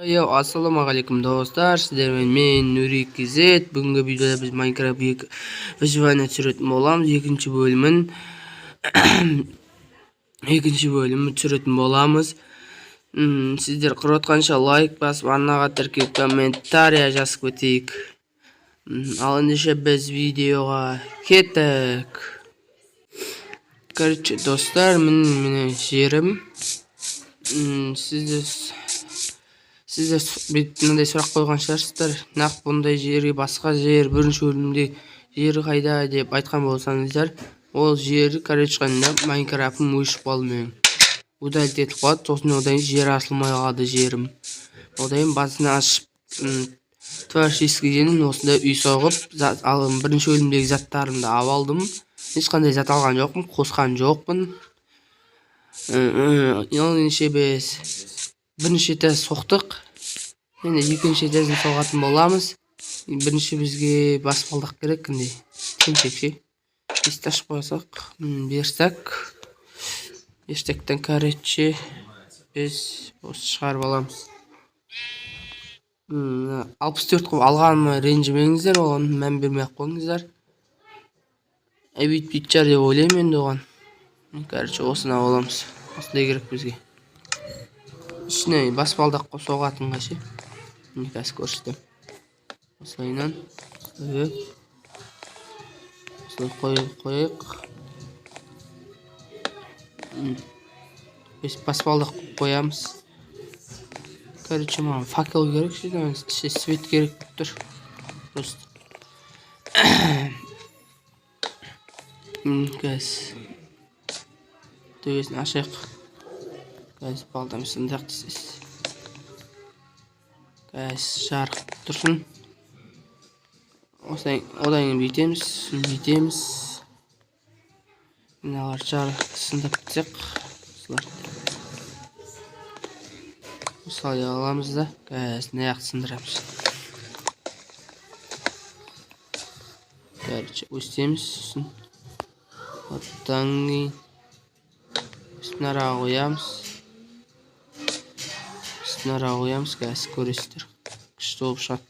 Assalomu dostlar, sizlarga men Nuri KZ. Bugungi videoda biz Minecraft выживание tushirib olamiz. Ikkinchi bo'limni tushirib olamiz. Sizlar qilayotgancha like bosib, anaga tirkib kommentariy yozib o'taylik. Al endi biz videoga ketdik. Короче, dostlar, men yerim. Sizler bunday so'roq qo'ygan шығарсыздар. Naq bunday жерге басқа жер, birinchi bölümde жері қайда deb aytgan bo'lsangizlar, ол жері короче Minecraft'ın o'chib qolmaydi. Udalить etib qo'yadi, so'ng odan жер asılmay qoladi жерim. Odan basını açıp tворческийден осында үй соғып, birinchi bölümdегі заттарымды aldım. Hech qanday zat algan жоқпын, қосқан жоқпын. Yalnızca biz birinchi tez so'qdik. Endi ikkinchi tezni so'g'atib bo'lamiz. Birinchi bizga basbaldak kerak qanday. Tinchakchi. Istash qo'ysak, bersak. Estekten короче biz chiqarib olamiz. 64 qilib alganimni renjimеңіздер, оған мән бермей qo'yingizlar. Bitchar deb o'ylayman endi oған. Короче, osini olamiz. Osida kerak bizga. İçine basbaldak qo'yib so'g'atinggacha. Nikasi ko'rsatdim. Oslaydan. Evet. Oslay qo'yib. Biz basbaldak qo'yamiz. Короче, mana fakel kerak, свет kerak bo'lib Просто. Gaz. Tövesini aşaq. Gaz baltam sındaqdisiz. Gaz şarq tursun. Odan bitemiz. Neler şarq sındaq bitecek. Misal alamız da gaz ne yaq sındıramiz. Короче, өстеміз. Оттан кейін üstüne koyamız. Gaz көресіздер. Күшті болып шығады.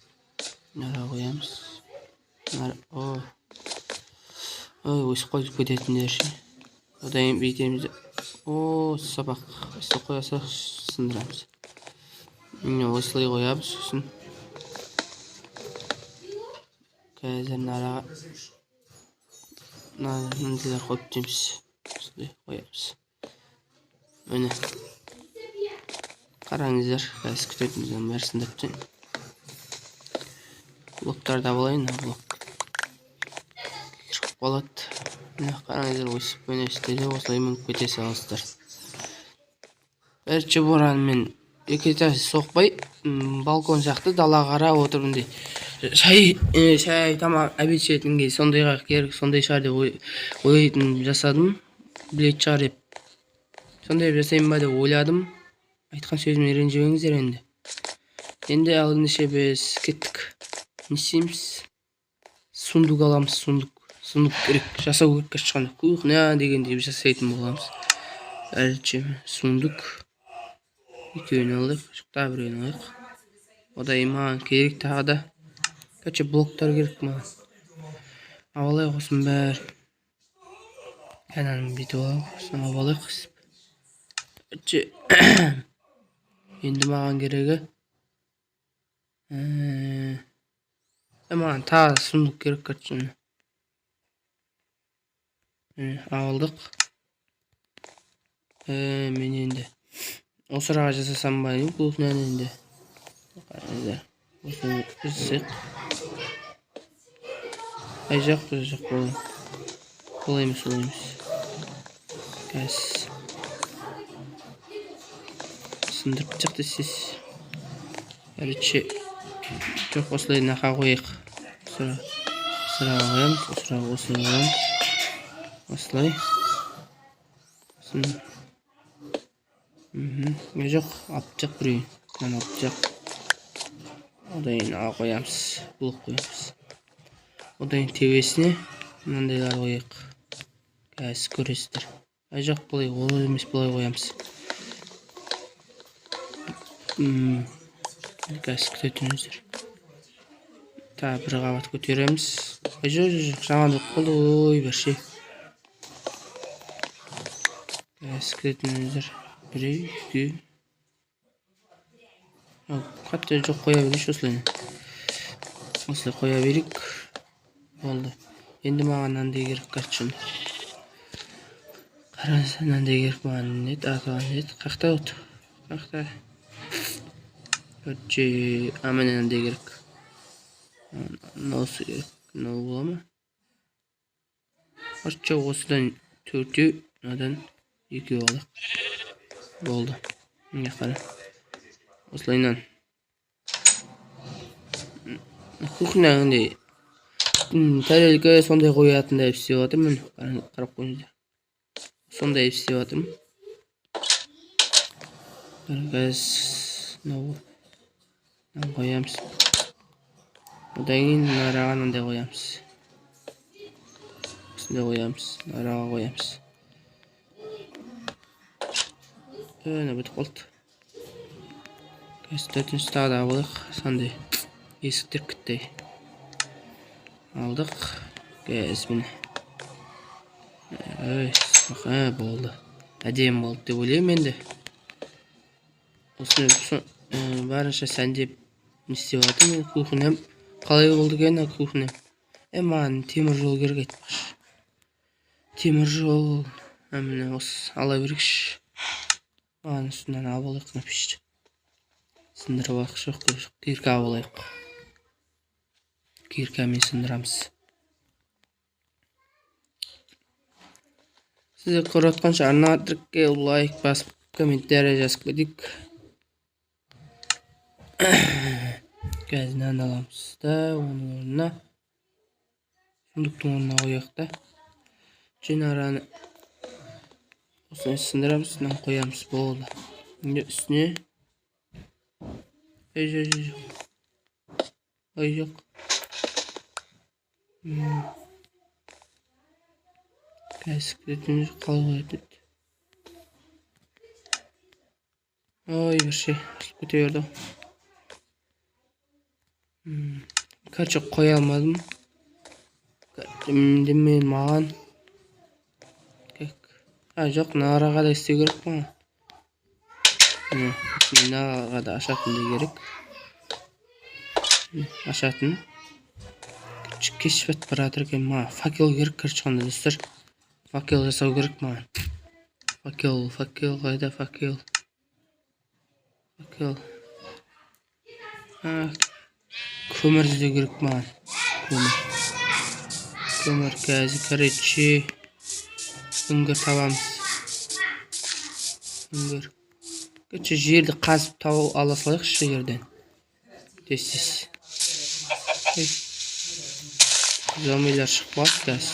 Нара koyamız. Өсіп қойып кететіндер ше. Одан бейтеміз. Сабақ. Өсіп қоясақ сындырамыз. Осылай қоямыз. Қазір нараға мынандайлар қойып деміз. Осылай қоямыз. Öne. Қараңыздар, қазір күтетімізден бәрісін дөптен. Блоктарды алайын, блок. Кіріп болады. Қараңыздар, өсіп өнестері осылай мүмкін кете саласыздар. Бәртші боран мен екетасы соқпай, балкон сияқты далаға қарап отырмын. Шай тамақ әбет ішетінге сондайға керек, сондай шығар деп ойлайтын жасадым. Білет шығар деп. Сондай жасайын ба деп ойладым. Айтқан сөзіме ренжімеңіздер енді. Енді алдыңша біз кеттік. Не істейміз? Сундук аламыз, сундук керек. Жасау керек шыққанда. Кухня дегенде жасайтын боламыз. Әлче сундук. Екеуін алдық. Шықта біреуін алдық. Ода маған керек тағы да. Кәче блоктар керек маған. Авалай қосын бәр. Әнәнің беті олау. Сосын авалай қосып. Енді маған керегі. Маған тағы сундук керек кәтшіні. Алдық. Мен енді. Осыраға жасасам байым. Кухнян енді. Осыны жасасақ. Жоқ болайым. Олаймыз. Кәс. Сындырып шықты сіз. Короче, жоқ осылай нақа қойық. Осыраға қоямыз. Осыраға. Осылай. Жоқ, апчақ біреуін. Мен апчақ. Одан қоямыз. Блок қоямыз. Одан тевесіне мынандайлар қойық. Кәс көресіздер. Жоқ, бұлай ол емес, бұлай қоямыз. Қазір күтетіңіздер. Та бір қабат көтереміз. Жоқ, жамандық болды. Ой, бір şey. Қазір күтетіңіздер. 1, 2. Қатты жоқ қоя берейінші осылайны. Осылай қоя берейік. Болды. Енді маған мынандай керек қайтшын. Қараңыз, мынандай керек маған нет, атаған нет. Қақта от. Қақта. Короче, міне мынандай керек. Носы керек. Мынау бола ма? Короче, осыдан 4-еу, мынадан 2 алайық. Болды. Міне қара. Осылайынан. Кухня андай тарелка сондай қоятындай істеп жатырмын. Қарап қойыңыздар. Сондай істеп жатырмын. Қазір мынау қоямыз. Одан кейін араға мынандай қоямыз. Осындай қоямыз. Араға қоямыз. Өне бітіп қалды. Қазір төртінші тағы да алайық. Сондай есіктер кіттай. Алдық. Қазір міне. Болды. Әдем болды деп ойлаймын енді. Осыны барынша сәндеп істеп жатырмын. Кухням қалай болды екен кухням? Маған темір жол керек айтпақшы. Темір жол. Міне осы ала берейікші. Маған үстінен алып алайық напишті. Сындырып алайық, жоқ, кирка алып алайық. Киркамен сындырамыз. Сізді көріп отқанша арнатырыққа лайк басып, комментарий жазып кетейік. Қазір нан аламыз да, оның орнына сундықтың орнына қояйық та. Және араны осыны сындырамыз, нан қоямыз. Болды. Енді үстіне ой жоқ. Қазір күтетіміз қалып өтеді. Ой, бір şey. Көте берді. Короче, қоя алмадым. Енді мен маған. Жоқ, нараға да істеу керек маған. Нараға да ашатындай керек. Ашатын. Кешіп өтіп баратыр екен. Маған факел керек, короче, қандай достар. Факел жасау керек маған. Факел, қайда факел? Факел. Көмір іздеу керек маған. Көмір қазір, короче. Үңгір табамыз. Үңгір. Короче, жерді қазып тауып ала салайықшы жерден. Тез. Зомбилер шықпады қазір.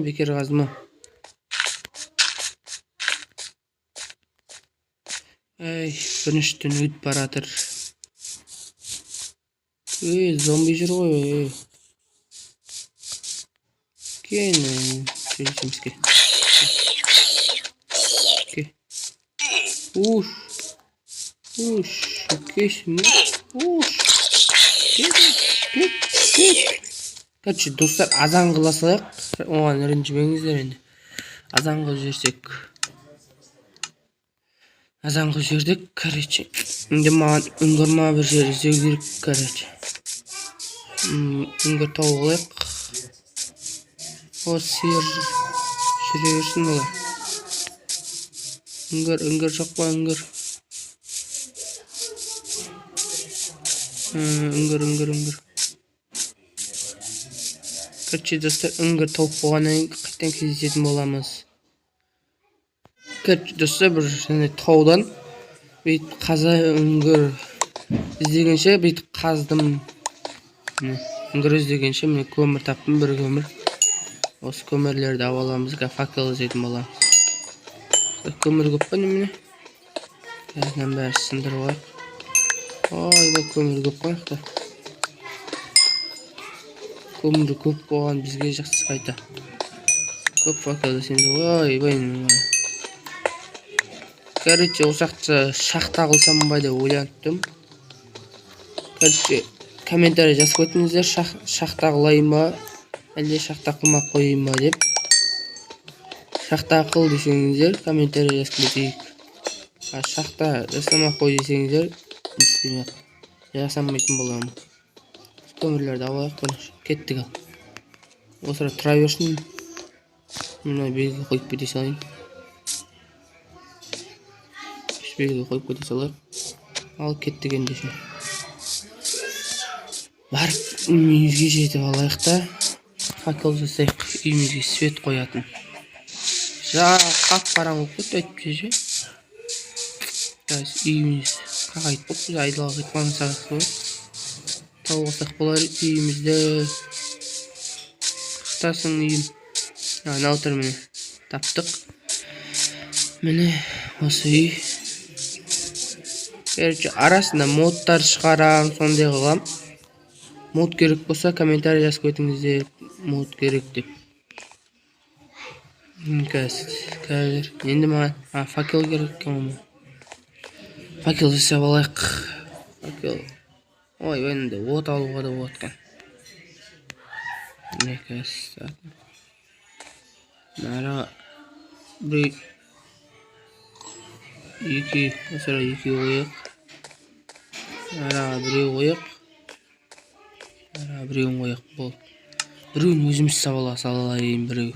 Бекер қаздым. Біріншіден өтіп баратыр. Зомби жүр ғой. Кейін сөйлесеміз ке. Кесім. Короче, достар, азан қыласайық. Оған ренжімеңіздер енді. Азан қылып жіберсек. Азан қылып жібердік, короче. Енді маған үңгірма бір жер іздеу керек, короче. Үңгір тауып алайық. О, сиыр жүре берсін олар. Үңгір жоқ па, үңгір. Үңгір. Короче, достар, үңгір тауып болғаннан қайтадан кездесетін боламыз. Короче, достар, бір таудан бүйтіп қаза үңгір іздегенше бүйтіп қаздым. Үңгір іздегенше мен көмір таптым, бір көмір. Осы көмірлерді алып аламыз, факел іздейтін боламыз. Көмір көп па немене? Қазынан бәрі сындырып алайық. Ой, бұл көмір көп қойықта. Көмір көп болған бізге жақсы қайта. Көп факелді сенді. Ой, Короче, ошақша шахта қылсам ба деп ойланыптым. Короче, комментарий жазып өтіңіздер, шахта қылайын ба, әлде шахта қылмай қояйын ба деп. Шахта қыл десеңіздер, комментарий жазып кетейік. Шахта жасамай қой десеңіздер, жасамайтын боламын. Көмірлерді алайық, кеттік ал. Осыра тұра берсін. Мына белгі қойып кете салайын. Белгі қойып кете салар. Ал кеттік ендеше. Барып үйімізге жетіп алайық та. Факел жасайық, үйімізге свет қоятын. Қап-қараң болып кетті әйтпесе ше. Үйіміз қағайып болып, біз айдалға қайтқан сағыз қойып. Тауып алсақ болар үйімізді. Қықтасын үйім. Мынау тұр міне. Таптық. Міне осы үй. Короче, арасында модтар шығарам, сондай қылам. Мод керек болса, комментарий жазып өтіңіздер, мод керек деп. Қазір енді маған факел керек екен. Факел жасап алайық. Факел. Ой, енді от алуға да болады екен. Міне қазір. Нара бір екі, осыра екі қойық. Араға біреу қойық. Араға біреуін қойық бол. Біреуін өзіміз салайын біреу.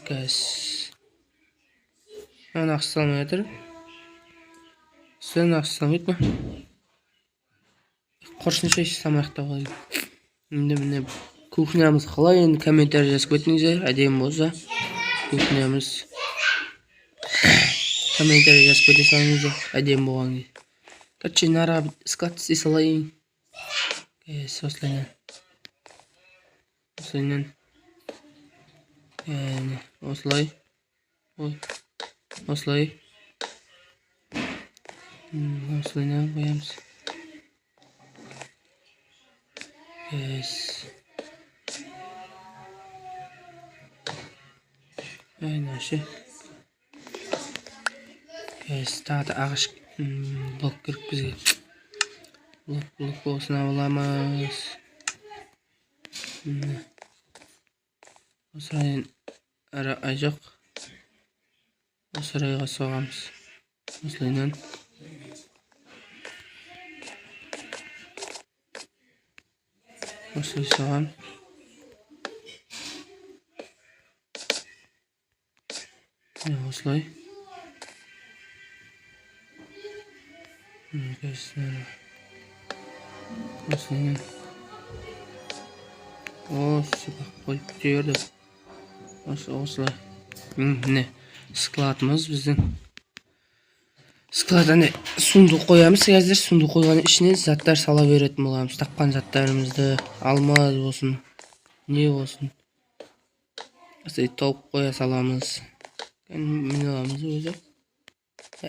Кәс. Ана ақсаламай жатыр. Сен ақсаламайды ма? Қоршынша самаяқтап қалайын. Енді міне кухнямыз қалай, енді комментарий жазып өтіңіздер, әдемі болса кухнямыз. Комментарий жазып өте салыңыздар, әдемі болған кезде. Короче, нара склад істей салайын. Осылайынан. Осылай. Осылай. Осылайынан қоямыз. Aynen Tағы да ағаш блок керек бізге. Блок болсын аламыз. Осы райын ай жоқ. Осы райға соғамыз. Осылайынан. Осылай соғам. Осылай. Осылайынан. Сипақ қойып жіберді. Осылай. Міне складымыз біздің. Складаны сундуқ қоямыз. Қазір сундуқ қойған ішіне заттар сала беретін боламыз. Тапқан заттарымызды алмаз болсын, не болсын. Осылай толып қоя саламыз. Міне аламыз өзі.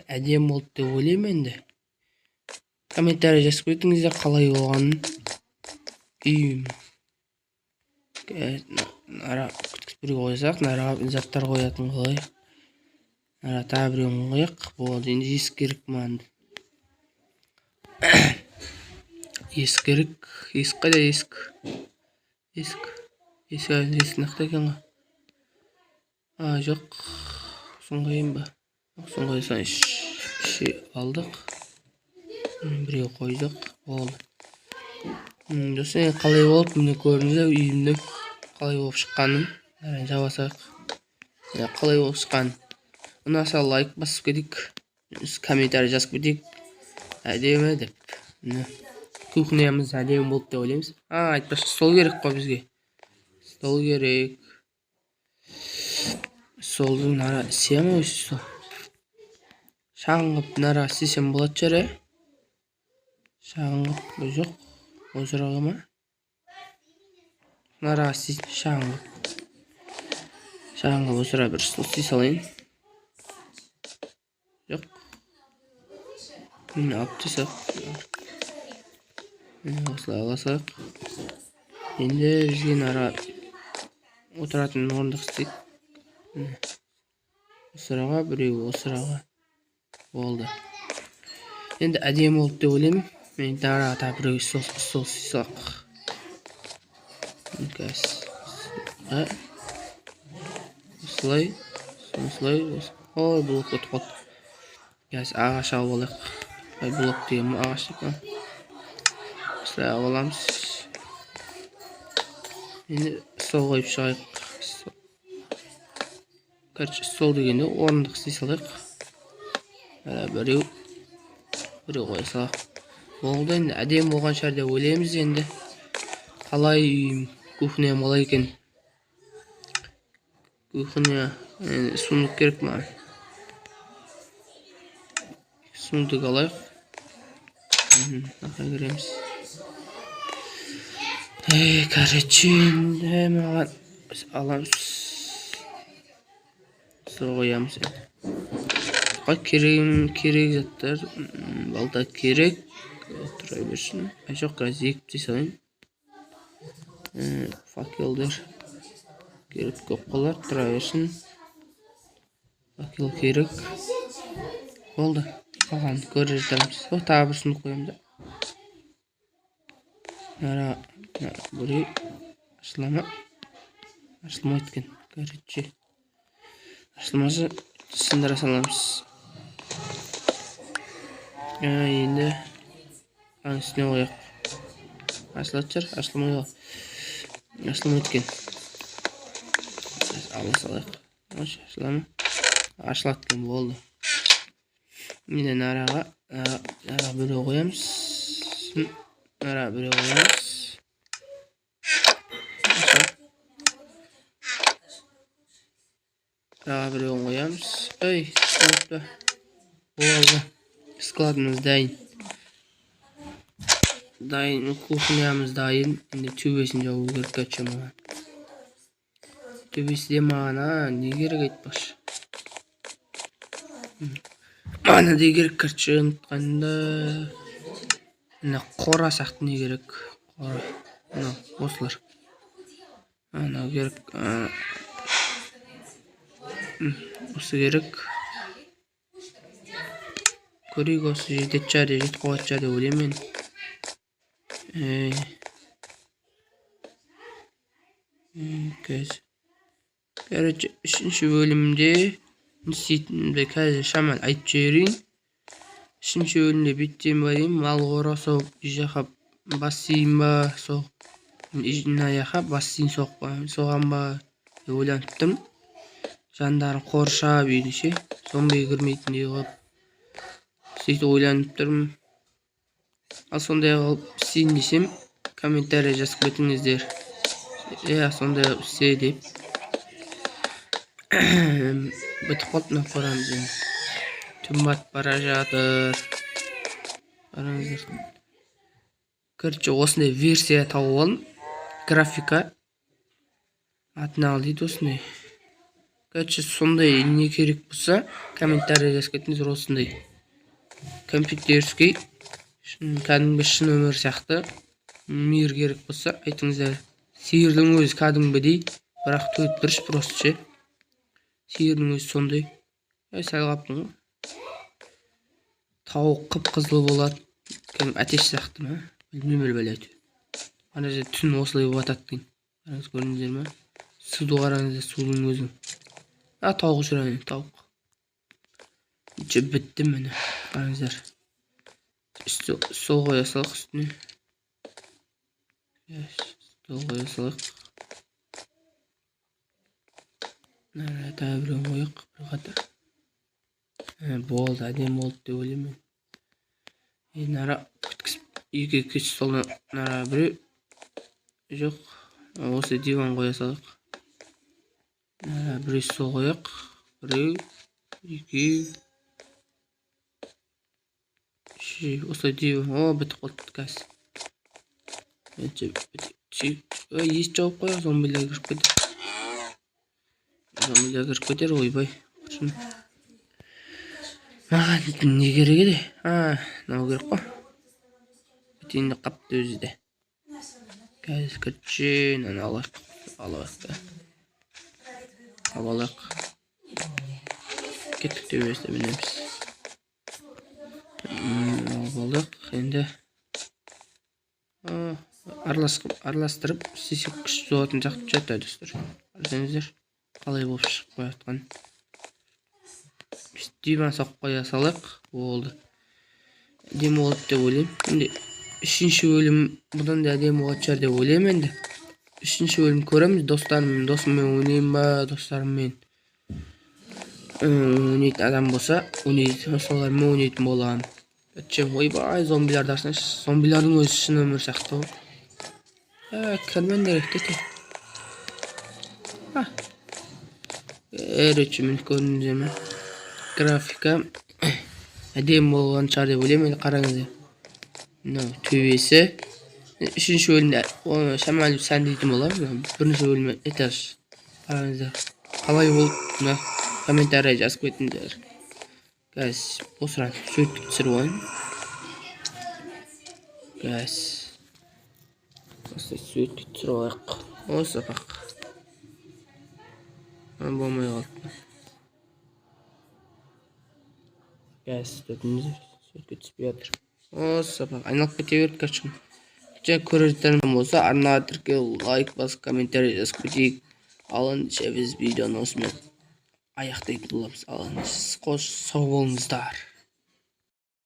Әдем болды деп ойлаймын енді. Комментарий жазып өтіңіздер қалай болғанын. Үйім. Нара бір қойсақ, нара заттар қоятын қалай. Нара тағы біреуін қояқ. Болды, енді есік керек маған. Есік керек. Есік қайда есік? Есік нақта екен ға? Жоқ. Соң қойын ба? Соң қойсан іші алдық. Біреу қойдық. Болды. Досы қалай болып міне көріңіздер үйімнің қалай болып шыққанын. Жабасақ. Қалай болып шыққанын. Ұнаса лайк басып кетейік. Комментарий жазып кетейік. Әдемі деп. Кухнямыз әдемі болды деп ойлаймыз. Айтпашы стол керек қой бізге. Стол керек. Столдың нара сема өсі стол. Шағынғып нара сесем болады жәрі. Шағынғып жоқ. Осыраға ма? Нара сесем шағынғып. Шағынғып осыра бір стол сей салайын. Жоқ. Алып тесақ. Осылай аласақ. Енді бізге нара отыратын орындық істейік. Sırağa birew sırağa. Oldu. Endi әдемі oldu деп ойлаймын. Мен дара тағы біреу сосақ. Газ. Осылай. Ой, блок өтіп қалды. Газ ағаш алып алайық. Блок деген ағаш деп па. Осылай алып аламыз. Енді стол қойып шығайық. Короче, стол дегенде орындық істей салайық. Біреу қоя салайық. Болды, енді әдемі болған шығар деп ойлаймыз енді. Қалай кухня қалай екен? Кухня сундық керек маған. Сундық алайық. Нақа кіреміз. Короче, маған аламыз. Сол қоямыз. Керек заттар. Балта керек. Тұра берсін. Жоқ, қазір екіп дей салайын. Факелдер керек көп қалар. Тұра берсін. Факел керек. Болды. Қалған көріп жатармыз. Тағы бір сундық қоямыз. Біреу ашылама. Ашылмайды екен. Короче. Ашылмасы сындыра саламыз. Енді үстіне қояқ. Ашылады жар, ашылмайды екен. Ала салайық. Ашылама. Ашылады екен, болды. Енді нараға біреу қоямыз. Біреу қоямыз. Біреу қоямыз. Болды. Складымыз дайын. Кухнямыз дайын. Енді төбесін жауы керек көтші маған. Төбесі де маған, не керек айтпақшы. Мана де керек көтші ұмытқанда. Қора сақты не керек. Осылар. Ана керек. Осы керек. Көрейік осы жетет қуат жады өлемен. Короче, үшінші бөлімде істейтінімді қазір шаман айтып жіберейін. Үшінші бөлімде беттен барайын. Мал қора соғып, жаққа бассейн ба соғып, аяққа бассейн соған ба деп ойланып тұрмын. Жандарын қоршап үйдіше, зомби кірмейтіндей қылып сөйтіп ойланып тұрмын. Ал сондай қылып істейін десем, комментария жазып кетіңіздер. Сондай қылып істе деп. Бітіп қалды мына қорамыз енді. Түн батып бара жатыр. Қараңыздар. Короче, осындай версия тауып алдым. Графика атын ал дейді осындай. Короче, сондай не керек болса, комментария жазып кетіңіздер осындай. Компьютерский, кәдімгі шын өмір сияқты мир керек болса, айтыңыздар. Сиырдың өзі кәдімгідей, бірақ төтбіріш просто ше. Сиырдың өзі сондай. Сәл қаптың ғой. Тауық қып-қызыл болады. Кәдім әтеш сияқты ма? Білмем бәләті. Ана же түн осылай батады дейін. Қараңыз көрдіңіздер ма? Суды қараңыздар, судың өзі. Тауық жүрәне, тауық. Бітті мені. Қараңыздар. Сол қоя салық үстіне. Сол қоя салық. Тағы біреу қойық. Бір қатар. Болды, әдем болды деп ойлаймын. Нара күткізіп, екі кеш солына нара біреу. Жоқ, осы диван қоя салық. Біреу сол қояқ. Біреу, екі. Осы диван, бітіп қалды кәс. Ес жауып қояқ, зомбилер кіріп кетер. Ойбай. Маған не керек еді? Мынау керек қой. Бітейінді қапты өзі де. Қазір кіртшен, алайық. Abalak. Kettik töbesine binemiz. Abalak. Endi aralastırıp sisik kış soğutun жақып жатады достар. Көрсеңіздер қалай болып шығып қоятқан. Biz düğmen soqып qo'ya salaq. Bo'ldi. Әдемі болды деп ойлаймын. Енді үшінші бөлім бұдан да әдемі болатын шығар деп ойлаймын енді. Үшінші бөлім көреміз. Досыммен ойнаймын ба, достарыммен ойнайтын адам болса, солармен ойнайтын боламын. Ойбай, зомбиларды ашсаңшы. Зомбилардың өзі шын өмір сияқты ғой. Кірмен керекті те. Өчімін көрініземе. Графика әдемі болған шығар деп ойлаймын. Енді қараңыздар. Мынау төбесі. Үшінші бөлімде шамалы сәндейтін боламын. Бірінші бөлімде этаж. Қараңыздар. Қалай болды? Мына комментарий жазып кетіңдер. Guys, осыған сөйтіп түсіріп алайын. Guys. Сөйтіп түсіріп алайық. Осы бақ. Болмай қалды. Guys, сөйтіп түспей жатыр. Осы бақ. Айналып кете берді кәшін. Көрертерім болса, арнаға тіркеу, лайк басып, комментарий жазып кетейік. Алынша біз видеоны осымен аяқтайтын боламыз. Алыңыз, сау болыңыздар.